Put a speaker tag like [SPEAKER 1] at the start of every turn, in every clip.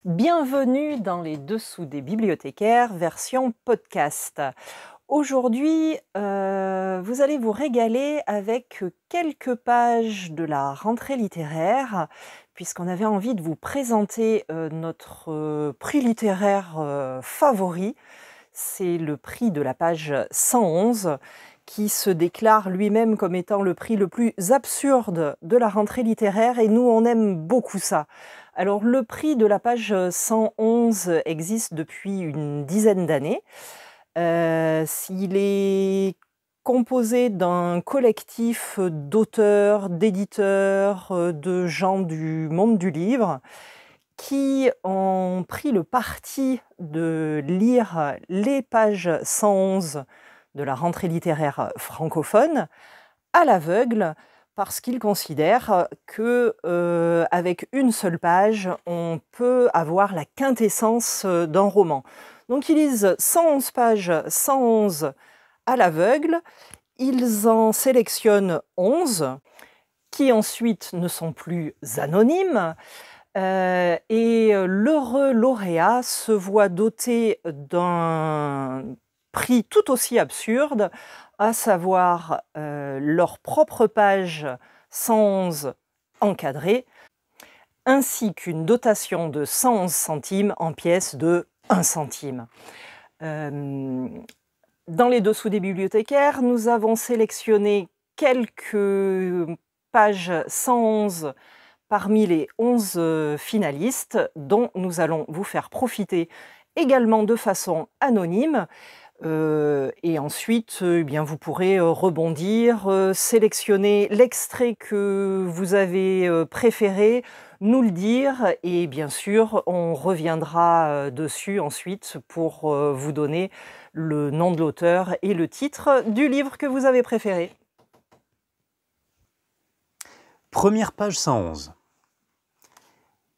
[SPEAKER 1] Bienvenue dans les dessous des bibliothécaires version podcast. Aujourd'hui, vous allez vous régaler avec quelques pages de la rentrée littéraire, puisqu'on avait envie de vous présenter, notre, prix littéraire, favori. C'est le prix de la page 111 qui se déclare lui-même comme étant le prix le plus absurde de la rentrée littéraire et nous, on aime beaucoup ça. Alors le prix de la page 111 existe depuis une dizaine d'années. Il est composé d'un collectif d'auteurs, d'éditeurs, de gens du monde du livre qui ont pris le parti de lire les pages 111 de la rentrée littéraire francophone à l'aveugle, parce qu'ils considèrent que, avec une seule page, on peut avoir la quintessence d'un roman. Donc ils lisent 111 pages, 111 à l'aveugle, ils en sélectionnent 11, qui ensuite ne sont plus anonymes, et l'heureux lauréat se voit doté d'un prix tout aussi absurde, à savoir leur propre page 111 encadrée, ainsi qu'une dotation de 111 centimes en pièces de 1 centime. Dans les dessous des bibliothécaires, nous avons sélectionné quelques pages 111 parmi les 11 finalistes, dont nous allons vous faire profiter également de façon anonyme. Et ensuite, vous pourrez rebondir, sélectionner l'extrait que vous avez préféré, nous le dire, et bien sûr, on reviendra dessus ensuite pour vous donner le nom de l'auteur et le titre du livre que vous avez préféré.
[SPEAKER 2] Première page 111.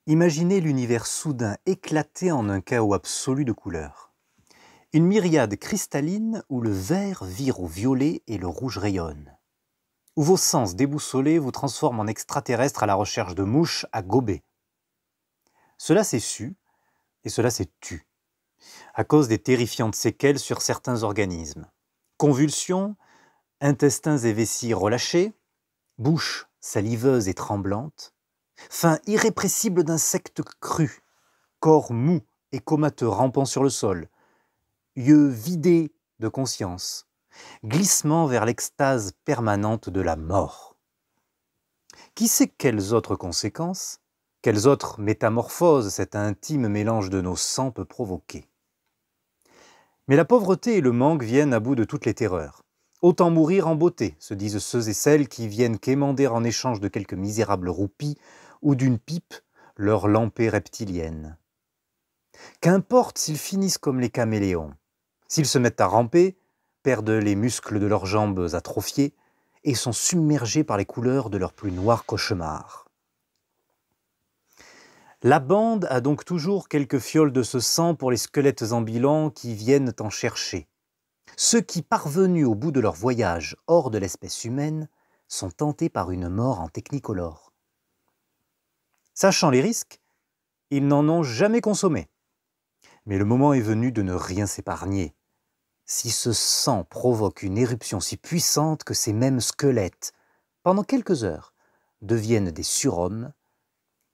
[SPEAKER 2] Imaginez l'univers soudain éclaté en un chaos absolu de couleurs. Une myriade cristalline où le vert vire au violet et le rouge rayonne. Où vos sens déboussolés vous transforment en extraterrestres à la recherche de mouches à gober. Cela s'est su et cela s'est tu, à cause des terrifiantes séquelles sur certains organismes. Convulsions, intestins et vessies relâchés, bouche saliveuse et tremblante, faim irrépressible d'insectes crus, corps mou et comateux rampant sur le sol, yeux vidés de conscience, glissement vers l'extase permanente de la mort. Qui sait quelles autres conséquences, quelles autres métamorphoses cet intime mélange de nos sangs peut provoquer? Mais la pauvreté et le manque viennent à bout de toutes les terreurs. Autant mourir en beauté, se disent ceux et celles qui viennent quémander en échange de quelques misérables roupies ou d'une pipe leur lampée reptilienne. Qu'importe s'ils finissent comme les caméléons, s'ils se mettent à ramper, perdent les muscles de leurs jambes atrophiés et sont submergés par les couleurs de leurs plus noirs cauchemars. La bande a donc toujours quelques fioles de ce sang pour les squelettes ambulants qui viennent en chercher. Ceux qui, parvenus au bout de leur voyage hors de l'espèce humaine, sont tentés par une mort en technicolore. Sachant les risques, ils n'en ont jamais consommé. Mais le moment est venu de ne rien s'épargner. Si ce sang provoque une éruption si puissante que ces mêmes squelettes, pendant quelques heures, deviennent des surhommes,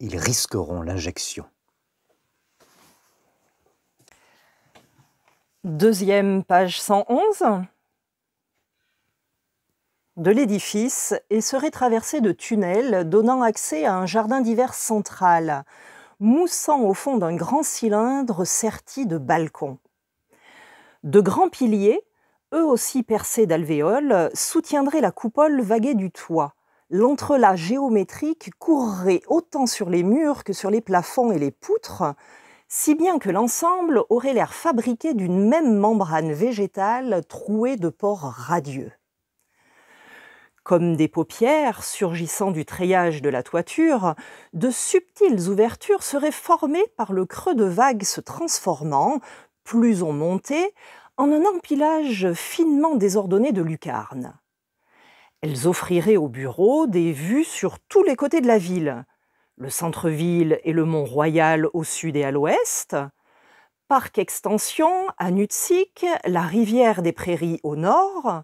[SPEAKER 2] ils risqueront l'injection.
[SPEAKER 1] Deuxième page 111 de l'édifice et serait traversé de tunnels donnant accès à un jardin d'hiver central, moussant au fond d'un grand cylindre serti de balcons. De grands piliers, eux aussi percés d'alvéoles, soutiendraient la coupole vaguée du toit. L'entrelac géométrique courrait autant sur les murs que sur les plafonds et les poutres, si bien que l'ensemble aurait l'air fabriqué d'une même membrane végétale trouée de pores radieux. Comme des paupières surgissant du treillage de la toiture, de subtiles ouvertures seraient formées par le creux de vagues se transformant, plus on montait, en un empilage finement désordonné de lucarnes. Elles offriraient aux bureaux des vues sur tous les côtés de la ville. le centre-ville et le Mont-Royal au sud et à l'ouest, Parc Extension à Nutsik, la rivière des Prairies au nord,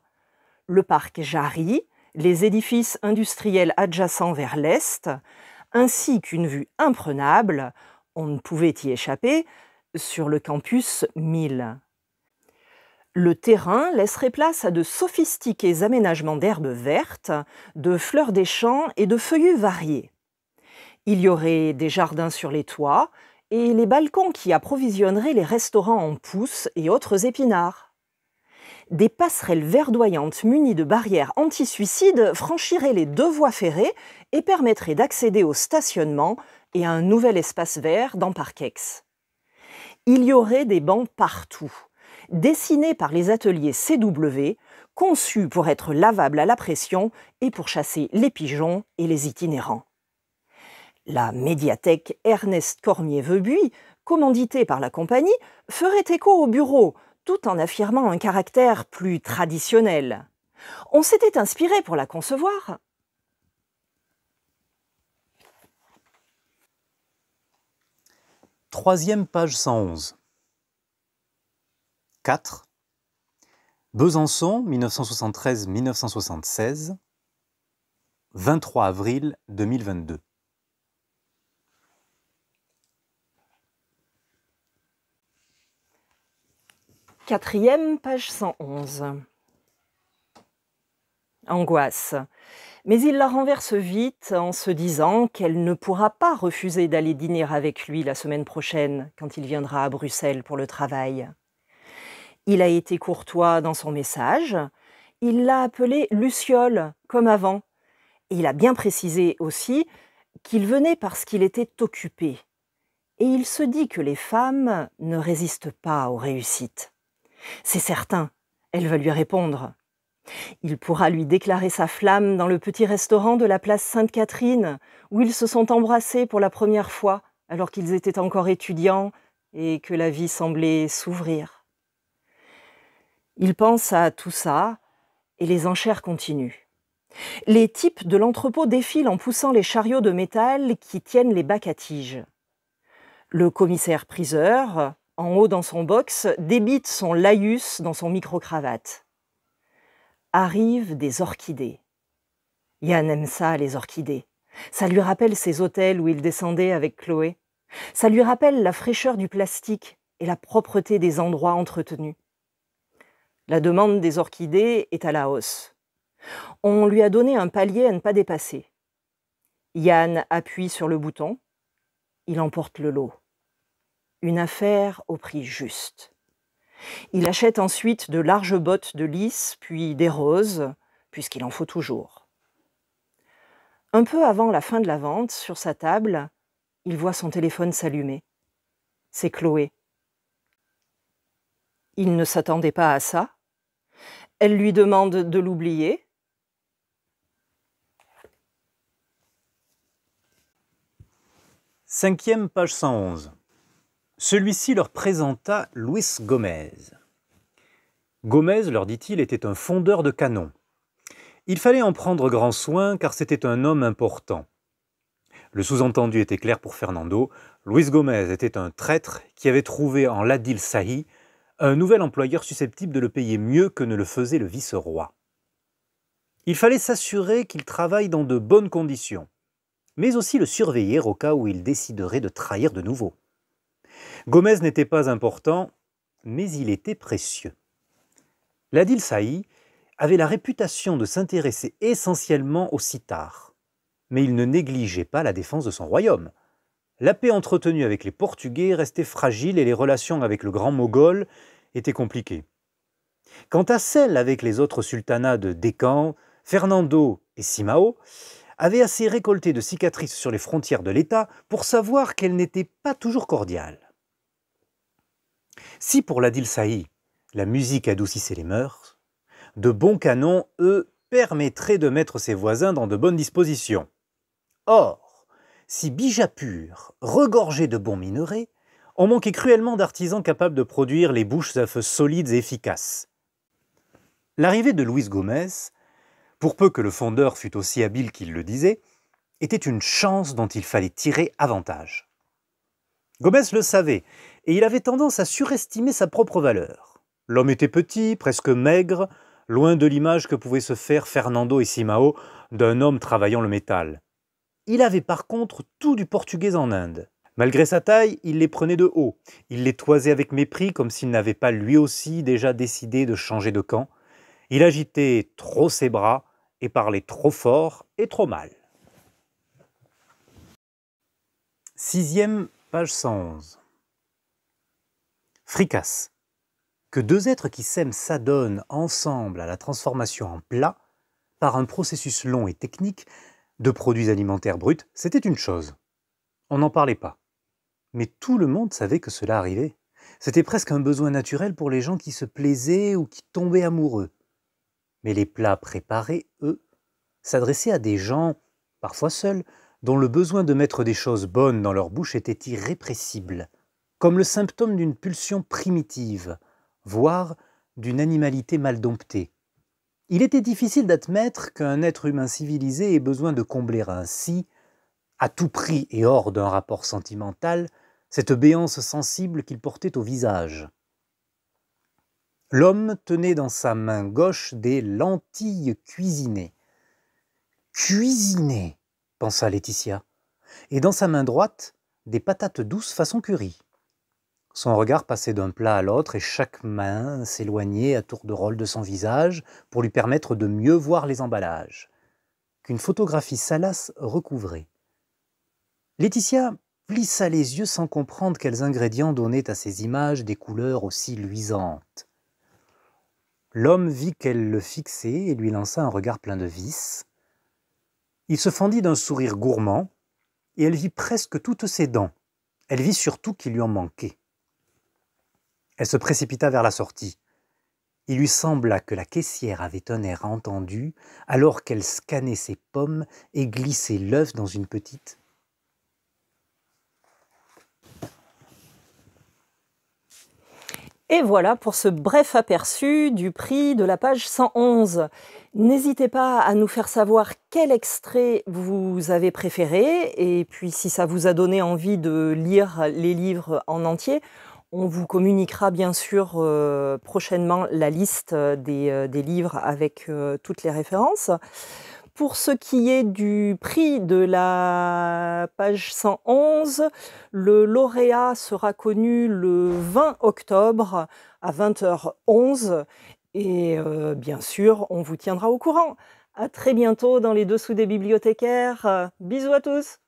[SPEAKER 1] le parc Jarry, les édifices industriels adjacents vers l'est, ainsi qu'une vue imprenable, on ne pouvait y échapper, sur le campus 1000. Le terrain laisserait place à de sophistiqués aménagements d'herbes vertes, de fleurs des champs et de feuillus variés. Il y aurait des jardins sur les toits et les balcons qui approvisionneraient les restaurants en pousses et autres épinards. Des passerelles verdoyantes munies de barrières anti-suicide franchiraient les 2 voies ferrées et permettraient d'accéder au stationnement et à un nouvel espace vert dans Parkex. Il y aurait des bancs partout, dessinés par les ateliers CW, conçus pour être lavables à la pression et pour chasser les pigeons et les itinérants. La médiathèque Ernest Cormier-Veubuy, commanditée par la compagnie, ferait écho au bureau, tout en affirmant un caractère plus traditionnel. On s'était inspiré pour la concevoir.
[SPEAKER 2] Troisième page 111. 4. Besançon, 1973-1976. 23 avril 2022.
[SPEAKER 1] Quatrième, page 111. Angoisse. Mais il la renverse vite en se disant qu'elle ne pourra pas refuser d'aller dîner avec lui la semaine prochaine, quand il viendra à Bruxelles pour le travail. Il a été courtois dans son message, il l'a appelée Luciole, comme avant, et il a bien précisé aussi qu'il venait parce qu'il était occupé. Et il se dit que les femmes ne résistent pas aux réussites. C'est certain, elle va lui répondre. Il pourra lui déclarer sa flamme dans le petit restaurant de la place Sainte-Catherine, où ils se sont embrassés pour la première fois, alors qu'ils étaient encore étudiants et que la vie semblait s'ouvrir. Il pense à tout ça, et les enchères continuent. Les types de l'entrepôt défilent en poussant les chariots de métal qui tiennent les bacs à tiges. Le commissaire-priseur, en haut dans son box, débite son laïus dans son micro-cravate. Arrivent des orchidées. Yann aime ça, les orchidées. Ça lui rappelle ses hôtels où il descendait avec Chloé. Ça lui rappelle la fraîcheur du plastique et la propreté des endroits entretenus. La demande des orchidées est à la hausse. On lui a donné un palier à ne pas dépasser. Yann appuie sur le bouton. Il emporte le lot. Une affaire au prix juste. Il achète ensuite de larges bottes de lys, puis des roses, puisqu'il en faut toujours. Un peu avant la fin de la vente, sur sa table, il voit son téléphone s'allumer. C'est Chloé. Il ne s'attendait pas à ça. Elle lui demande de l'oublier.
[SPEAKER 2] Cinquième, page 111. Celui-ci leur présenta Luis Gomez. Gomez, leur dit-il, était un fondeur de canons. Il fallait en prendre grand soin car c'était un homme important. Le sous-entendu était clair pour Fernando. Luis Gomez était un traître qui avait trouvé en Ladil Sahi un nouvel employeur susceptible de le payer mieux que ne le faisait le vice-roi. Il fallait s'assurer qu'il travaille dans de bonnes conditions, mais aussi le surveiller au cas où il déciderait de trahir de nouveau. Gomez n'était pas important, mais il était précieux. Ladil Sahi avait la réputation de s'intéresser essentiellement aux Cithars, mais il ne négligeait pas la défense de son royaume. La paix entretenue avec les Portugais restait fragile et les relations avec le Grand Mogol étaient compliquées. Quant à celles avec les autres sultanats de Décan, Fernando et Simao avaient assez récolté de cicatrices sur les frontières de l'État pour savoir qu'elles n'étaient pas toujours cordiales. Si pour Ladil Sahi, la musique adoucissait les mœurs, de bons canons, eux, permettraient de mettre ses voisins dans de bonnes dispositions. Or, si Bijapur regorgeait de bons minerais, on manquait cruellement d'artisans capables de produire les bouches à feu solides et efficaces. L'arrivée de Luis Gomez, pour peu que le fondeur fût aussi habile qu'il le disait, était une chance dont il fallait tirer avantage. Gomez le savait, et il avait tendance à surestimer sa propre valeur. L'homme était petit, presque maigre, loin de l'image que pouvaient se faire Fernando et Simao d'un homme travaillant le métal. Il avait par contre tout du portugais en Inde. Malgré sa taille, il les prenait de haut. Il les toisait avec mépris comme s'il n'avait pas lui aussi déjà décidé de changer de camp. Il agitait trop ses bras et parlait trop fort et trop mal. 6e, page 111. Fricasse. Que deux êtres qui s'aiment s'adonnent ensemble à la transformation en plat, par un processus long et technique, de produits alimentaires bruts, c'était une chose. On n'en parlait pas. Mais tout le monde savait que cela arrivait. C'était presque un besoin naturel pour les gens qui se plaisaient ou qui tombaient amoureux. Mais les plats préparés, eux, s'adressaient à des gens, parfois seuls, dont le besoin de mettre des choses bonnes dans leur bouche était irrépressible, comme le symptôme d'une pulsion primitive, voire d'une animalité mal domptée. Il était difficile d'admettre qu'un être humain civilisé ait besoin de combler ainsi, à tout prix et hors d'un rapport sentimental, cette béance sensible qu'il portait au visage. L'homme tenait dans sa main gauche des lentilles cuisinées. Cuisinées, pensa Laetitia, et dans sa main droite, des patates douces façon curry. Son regard passait d'un plat à l'autre et chaque main s'éloignait à tour de rôle de son visage pour lui permettre de mieux voir les emballages, qu'une photographie salace recouvrait. Laetitia plissa les yeux sans comprendre quels ingrédients donnaient à ces images des couleurs aussi luisantes. L'homme vit qu'elle le fixait et lui lança un regard plein de vices. Il se fendit d'un sourire gourmand, et elle vit presque toutes ses dents. Elle vit surtout qu'il lui en manquait. Elle se précipita vers la sortie. Il lui sembla que la caissière avait un air entendu alors qu'elle scannait ses pommes et glissait l'œuf dans une petite.
[SPEAKER 1] Et voilà pour ce bref aperçu du prix de la page 111. N'hésitez pas à nous faire savoir quel extrait vous avez préféré et puis si ça vous a donné envie de lire les livres en entier, on vous communiquera bien sûr prochainement la liste des livres avec toutes les références. Pour ce qui est du prix de la page 111, le lauréat sera connu le 20 octobre à 20h11 et bien sûr, on vous tiendra au courant. À très bientôt dans les Dessous des bibliothécaires. Bisous à tous!